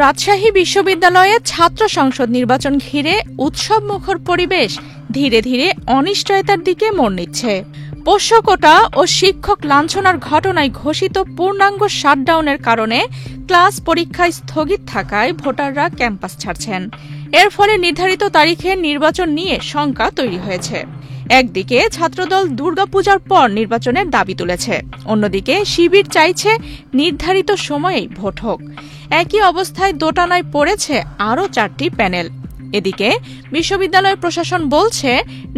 রাজশাহী বিশ্ববিদ্যালয়ে ছাত্র সংসদ নির্বাচন ঘিরে উৎসবমুখর পরিবেশ ধীরে ধীরে অনিশ্চয়তার দিকে মোড় নিচ্ছে। পোষ্য কোটা ও শিক্ষক লাঞ্ছনার ঘটনায় ঘোষিত পূর্ণাঙ্গ শাটডাউনের কারণে ক্লাস পরীক্ষায় স্থগিত থাকায় ভোটাররা ক্যাম্পাস ছাড়ছেন। এর ফলে নির্ধারিত তারিখে নির্বাচন নিয়ে শঙ্কা তৈরি হয়েছে। একদিকে ছাত্রদল দুর্গাপূজার পর নির্বাচনের দাবি তুলেছে, অন্যদিকে শিবির চাইছে নির্ধারিত সময়েই ভোট হোক। একই অবস্থায় দোটানায় পড়েছে আরও 4টি প্যানেল। এদিকে বিশ্ববিদ্যালয় প্রশাসন বলছে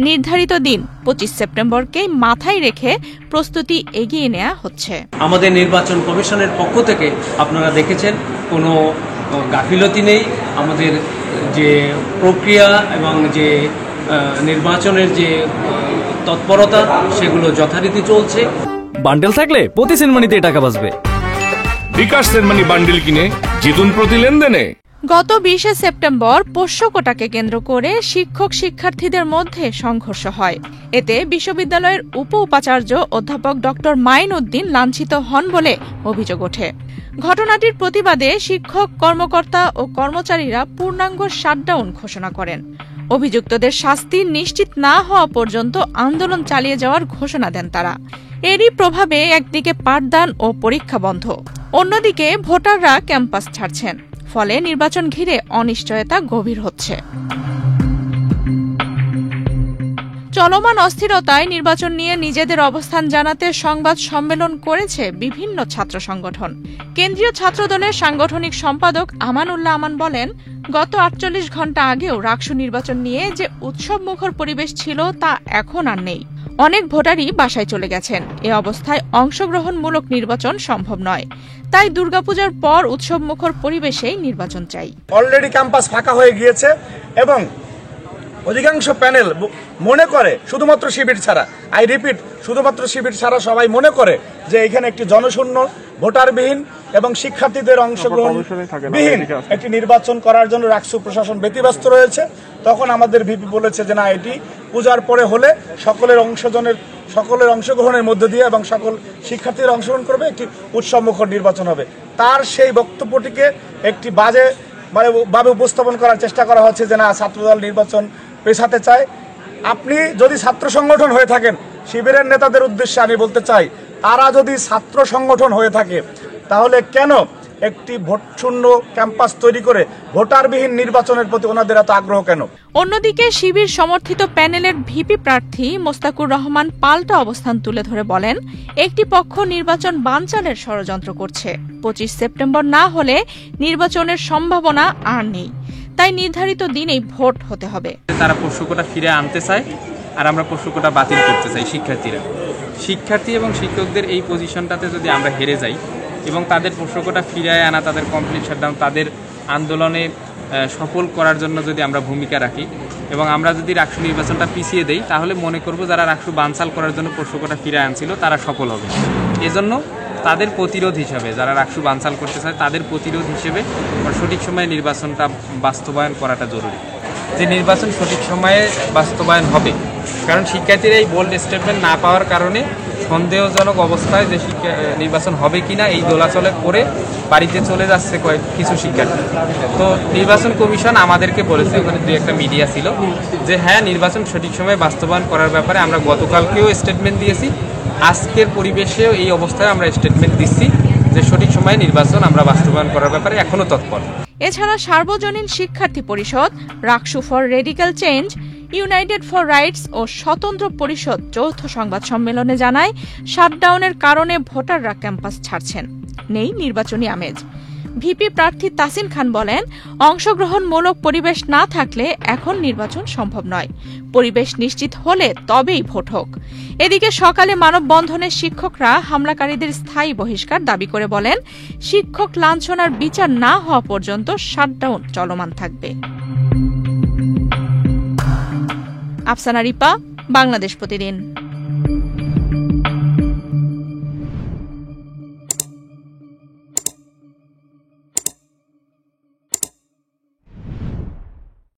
নির্ধারিত দিন 25 সেপ্টেম্বরকেই মাথায় রেখে প্রস্তুতি এগিয়ে নেওয়া হচ্ছে। আমাদের নির্বাচন কমিশনের পক্ষ থেকে আপনারা দেখেছেন কোনো গাফিলতি নেই। আমাদের যে প্রক্রিয়া এবং যে নির্বাচনের যে তৎপরতা সেগুলো যথারীতি চলছে। বান্ডেল থাকলে প্রতি সেনমানিতে টাকা বাঁচবে। বিকাশ সেনমানি বান্ডেল কিনে জিতুন প্রতি লেনদেনে। গত 20 সেপ্টেম্বর পোষ্য কোটাকে কেন্দ্র করে শিক্ষক শিক্ষার্থীদের মধ্যে সংঘর্ষ হয়। এতে বিশ্ববিদ্যালয়ের উপাচার্য অধ্যাপক ড মাইন উদ্দিন লাঞ্ছিত হন বলে অভিযোগ ওঠে। ঘটনাটির প্রতিবাদে শিক্ষক কর্মকর্তা ও কর্মচারীরা পূর্ণাঙ্গ শাটডাউন ঘোষণা করেন। অভিযুক্তদের শাস্তি নিশ্চিত না হওয়া পর্যন্ত আন্দোলন চালিয়ে যাওয়ার ঘোষণা দেন তারা। এরই প্রভাবে একদিকে পাঠদান ও পরীক্ষা বন্ধ, অন্যদিকে ভোটাররা ক্যাম্পাস ছাড়ছেন। ফলে নির্বাচন ঘিরে অনিশ্চয়তা গভীর হচ্ছে। চলমান অস্থিরতায় নির্বাচন নিয়ে নিজেদের অবস্থান জানাতে সংবাদ সম্মেলন করেছে বিভিন্ন ছাত্র সংগঠন। কেন্দ্রীয় ছাত্রদলের সাংগঠনিক সম্পাদক আমানুল্লাহ আমান বলেন, গত 48 ঘণ্টা আগেও রাকসু নির্বাচন নিয়ে যে উৎসবমুখর পরিবেশ ছিল তা এখন আর নেই। অনেক ভোটারই বাসায় চলে গেছেন। এ অবস্থায় অংশগ্রহণমূলক নির্বাচন সম্ভব নয়। তাই দুর্গাপূজার পর উৎসবমুখর পরিবেশেই নির্বাচন চাই। অলরেডি ক্যাম্পাস ফাঁকা হয়ে গিয়েছে এবং অধিকাংশ প্যানেল মনে করে শুধুমাত্র শিবির ছাড়া, আই রিপিট, শুধুমাত্র শিবির ছাড়া সবাই মনে করে যে এখানে একটি জনশূন্য, ভোটারবিহীন এবং শিক্ষার্থীদের অংশগ্রহণবিহীন একটি নির্বাচন করার জন্য রাকসু প্রশাসন ব্যতিব্যস্ত রয়েছে। তখন আমাদের ভিপি বলেছে যে না, এটি পূজার পরে হলে সকলের অংশগ্রহণের মধ্য দিয়ে এবং সকল শিক্ষার্থীরা অংশগ্রহণ করবে, একটি উৎসবমুখর নির্বাচন হবে। তার সেই বক্তব্যটিকে একটি বাজে ভাবে উপস্থাপন করার চেষ্টা করা হচ্ছে যে না, ছাত্রদল নির্বাচন পেছাতে চায়। আপনি যদি ছাত্র সংগঠন হয়ে থাকেন, শিবিরের নেতাদের উদ্দেশ্যে আমি বলতে চাই, তারা যদি ছাত্র সংগঠন হয়ে থাকে তাহলে কেন একটি ভোটশূন্য ক্যাম্পাস তৈরি করে ভোটারবিহীন নির্বাচনের প্রতি ওনাদের এত আগ্রহ কেন? অন্যদিকে শিবির সমর্থিত প্যানেলের ভিপি প্রার্থী মোস্তাকুর রহমান পাল্টা অবস্থান তুলে ধরে বলেন, একটি পক্ষ নির্বাচন বানচালের ষড়যন্ত্র করছে। 25 সেপ্টেম্বর না হলে নির্বাচনের সম্ভাবনা আর নেই। তাই নির্ধারিত দিনেই ভোট হতে হবে। তারা পোষ্য কোটা ফিরে আনতে চায় আর আমরা পোষ্য কোটা বাতিল করতে চাই। শিক্ষার্থী এবং শিক্ষকদের এই পজিশনটাতে যদি আমরা হেরে যাই এবং তাদের পোষ্য কোটা ফিরিয়ে আনা, তাদের কমপ্লিট শাটডাউন, তাদের আন্দোলনে সফল করার জন্য যদি আমরা ভূমিকা রাখি এবং আমরা যদি রাকসু নির্বাচনটা পিছিয়ে দেই, তাহলে মনে করব যারা রাকসু বানচাল করার জন্য পোষ্য কোটা ফিরে আনছিল তারা সফল হবে। এজন্য তাদের প্রতিরোধ হিসাবে, যারা রাকসু বানচাল করতে চায় তাদের প্রতিরোধ হিসেবে সঠিক সময়ে নির্বাচনটা বাস্তবায়ন করাটা জরুরি। যে নির্বাচন সঠিক সময়ে বাস্তবায়ন হবে, কারণ শিক্ষার্থীরা এই বোল্ড স্টেটমেন্ট না পাওয়ার কারণে সন্দেহজনক অবস্থায় যে নির্বাচন হবে কিনা এই দোলাচলে করে বাড়িতে চলে যাচ্ছে কিছু শিক্ষার্থী। তো নির্বাচন কমিশন আমাদেরকে বলেছে, ওখানে 2-1টা মিডিয়া ছিল, যে হ্যাঁ, নির্বাচন সঠিক সময়ে বাস্তবায়ন করার ব্যাপারে আমরা গতকালকেও স্টেটমেন্ট দিয়েছি, আজকের পরিবেশেও এই অবস্থায় আমরা স্টেটমেন্ট দিচ্ছি যে সঠিক সময়ে নির্বাচন আমরা বাস্তবায়ন করার ব্যাপারে এখনো তৎপর। এছাড়া সার্বজনীন শিক্ষার্থী পরিষদ, Raksu for radical change, united for rights ও স্বতন্ত্র পরিষদ যৌথ সংবাদ সম্মেলনে জানায়, শাটডাউনের কারণে ভোটাররা ক্যাম্পাস ছাড়ছেন, নেই নির্বাচনী আমেজ। ভিপি প্রার্থী তাসিন খান বলেন, অংশগ্রহণমূলক পরিবেশ না থাকলে এখন নির্বাচন সম্ভব নয়। পরিবেশ নিশ্চিত হলে তবেই ভোট হোক। এদিকে সকালে মানববন্ধনে শিক্ষকরা হামলাকারীদের স্থায়ী বহিষ্কার দাবি করে বলেন, শিক্ষক লাঞ্ছনার বিচার না হওয়া পর্যন্ত শাটডাউন চলমান থাকবে। আফসানা রিপা, বাংলাদেশ প্রতিদিন।